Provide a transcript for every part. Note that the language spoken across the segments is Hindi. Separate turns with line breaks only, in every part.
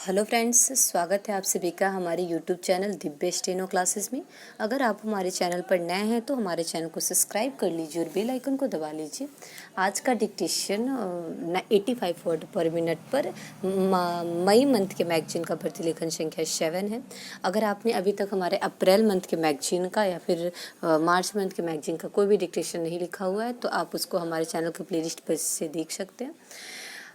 हेलो फ्रेंड्स, स्वागत है आप सभी का हमारे YouTube channel Divya steno classes में। अगर आप हमारे चैनल पर नए हैं तो हमारे चैनल को सब्सक्राइब कर लीजिए और बेल आइकन को दबा लीजिए। आज का डिक्टेशन 85 वर्ड पर मिनट पर मई मंथ के मैगजीन का प्रतिलेखन संख्या 7 है। अगर आपने अभी तक हमारे अप्रैल मंथ के मैगजीन का या फिर मार्च मंथ के मैगजीन का कोई भी डिक्टेशन नहीं लिखा हुआ है तो आप उसको हमारे चैनल के प्लेलिस्ट पर से देख सकते हैं।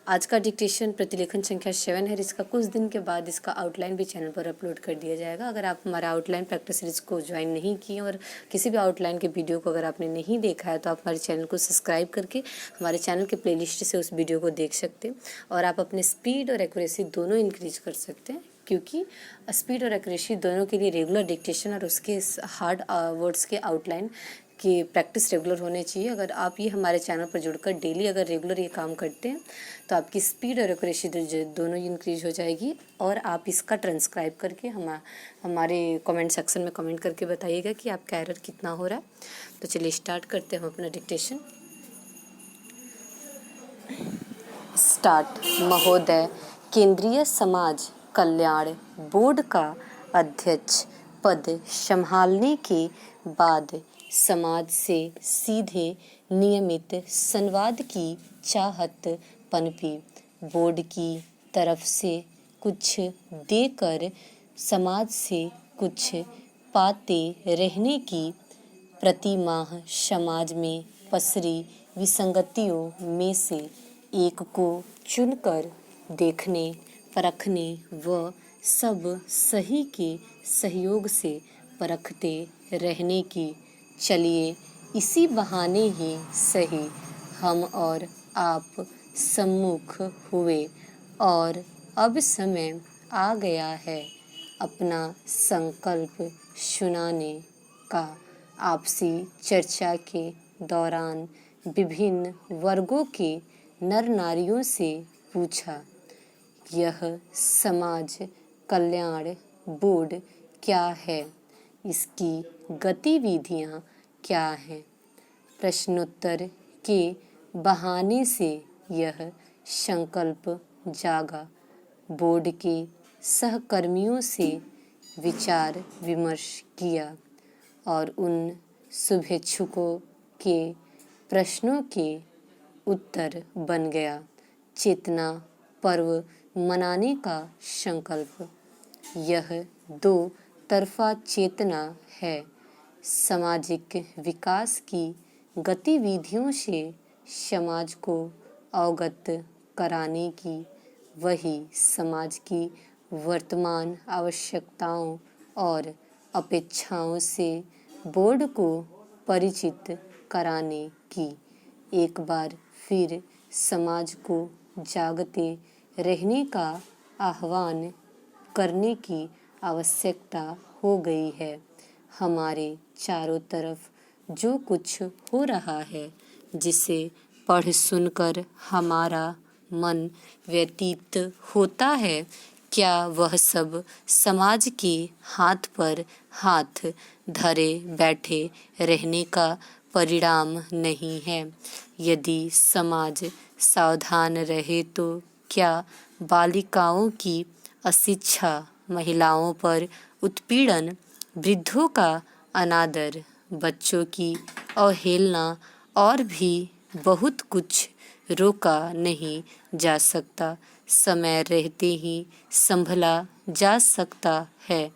आज का डिक्टेशन प्रतिलेखन संख्या 7 है। इसका कुछ दिन के बाद इसका आउटलाइन भी चैनल पर अपलोड कर दिया जाएगा। अगर आप हमारा आउटलाइन प्रैक्टिस सीरीज को ज्वाइन नहीं किए और किसी भी आउटलाइन के वीडियो को अगर आपने नहीं देखा है तो आप हमारे चैनल को सब्सक्राइब करके हमारे चैनल के प्लेलिस्ट से उस वीडियो को देख सकते हैं और आप अपने स्पीड और एक्यूरेसी दोनों इंक्रीज कर सकते हैं, क्योंकि स्पीड और एक्यूरेसी दोनों के लिए रेगुलर डिक्टेशन और उसके हार्ड वर्ड्स के आउटलाइन की प्रैक्टिस रेगुलर होनी चाहिए। अगर आप ये हमारे चैनल पर जुड़कर डेली अगर रेगुलर ये काम करते हैं तो आपकी स्पीड और एक्यूरेसी दोनों इंक्रीज हो जाएगी और आप इसका ट्रांसक्राइब करके हमारे कमेंट सेक्शन में कमेंट करके बताइएगा कि आपका एरर कितना हो रहा है। तो चलिए स्टार्ट करते हैं हम अपना डिक्टेशन। स्टार्ट। महोदय, केंद्रीय समाज कल्याण बोर्ड का अध्यक्ष पद संभालने के बाद समाज से सीधे नियमित संवाद की चाहत पनपी। बोर्ड की तरफ से कुछ देकर समाज से कुछ पाते रहने की प्रतिमाह समाज में पसरी विसंगतियों में से एक को चुनकर देखने, परखने व सब सही के सहयोग से परखते रहने की। चलिए इसी बहाने ही सही हम और आप सम्मुख हुए और अब समय आ गया है अपना संकल्प सुनाने का। आपसी चर्चा के दौरान विभिन्न वर्गों के नर नारियों से पूछा, यह समाज कल्याण बोर्ड क्या है, इसकी गतिविधियाँ क्या हैं। प्रश्नोत्तर के बहाने से यह संकल्प जागा। बोर्ड के सहकर्मियों से विचार विमर्श किया और उन शुभेच्छुकों के प्रश्नों के उत्तर बन गया। चेतना पर्व मनाने का संकल्प। यह दो तरफा चेतना है। सामाजिक विकास की गतिविधियों से समाज को अवगत कराने की, वही समाज की वर्तमान आवश्यकताओं और अपेक्षाओं से बोर्ड को परिचित कराने की। एक बार फिर समाज को जागते रहने का आह्वान करने की आवश्यकता हो गई है। हमारे चारों तरफ जो कुछ हो रहा है, जिसे पढ़ सुनकर हमारा मन व्यतीत होता है, क्या वह सब समाज के हाथ पर हाथ धरे बैठे रहने का परिणाम नहीं है? यदि समाज सावधान रहे तो क्या बालिकाओं की अशिक्षा, महिलाओं पर उत्पीड़न, वृद्धों का अनादर, बच्चों की अवहेलना और भी बहुत कुछ रोका नहीं जा सकता, समय रहते ही संभला जा सकता है।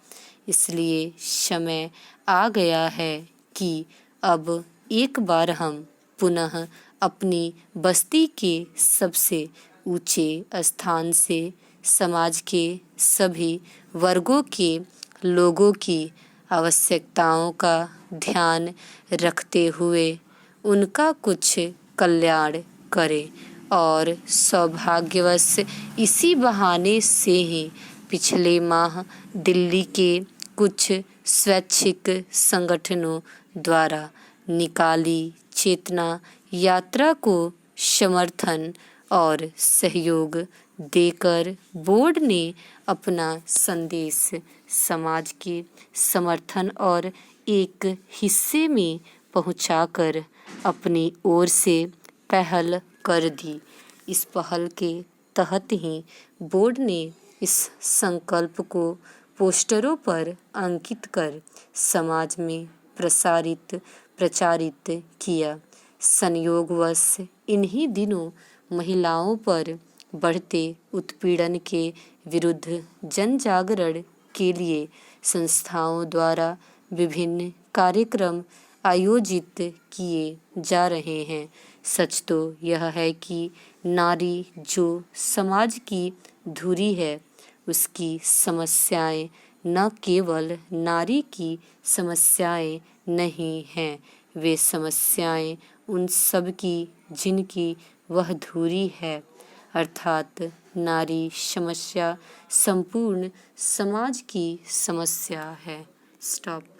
इसलिए समय आ गया है कि अब एक बार हम पुनः अपनी बस्ती के सबसे ऊंचे स्थान से समाज के सभी वर्गों के लोगों की आवश्यकताओं का ध्यान रखते हुए उनका कुछ कल्याण करें। और सौभाग्यवश इसी बहाने से ही पिछले माह दिल्ली के कुछ स्वैच्छिक संगठनों द्वारा निकाली चेतना यात्रा को समर्थन और सहयोग देकर बोर्ड ने अपना संदेश समाज के समर्थन और एक हिस्से में पहुंचाकर अपनी ओर से पहल कर दी। इस पहल के तहत ही बोर्ड ने इस संकल्प को पोस्टरों पर अंकित कर समाज में प्रचारित किया। संयोगवश इन्हीं दिनों महिलाओं पर बढ़ते उत्पीड़न के विरुद्ध जन जागरण के लिए संस्थाओं द्वारा विभिन्न कार्यक्रम आयोजित किए जा रहे हैं। सच तो यह है कि नारी जो समाज की धुरी है, उसकी समस्याएं न केवल नारी की समस्याएं नहीं हैं, वे समस्याएं उन सब की जिनकी वह धुरी है, अर्थात नारी समस्या संपूर्ण समाज की समस्या है। स्टॉप।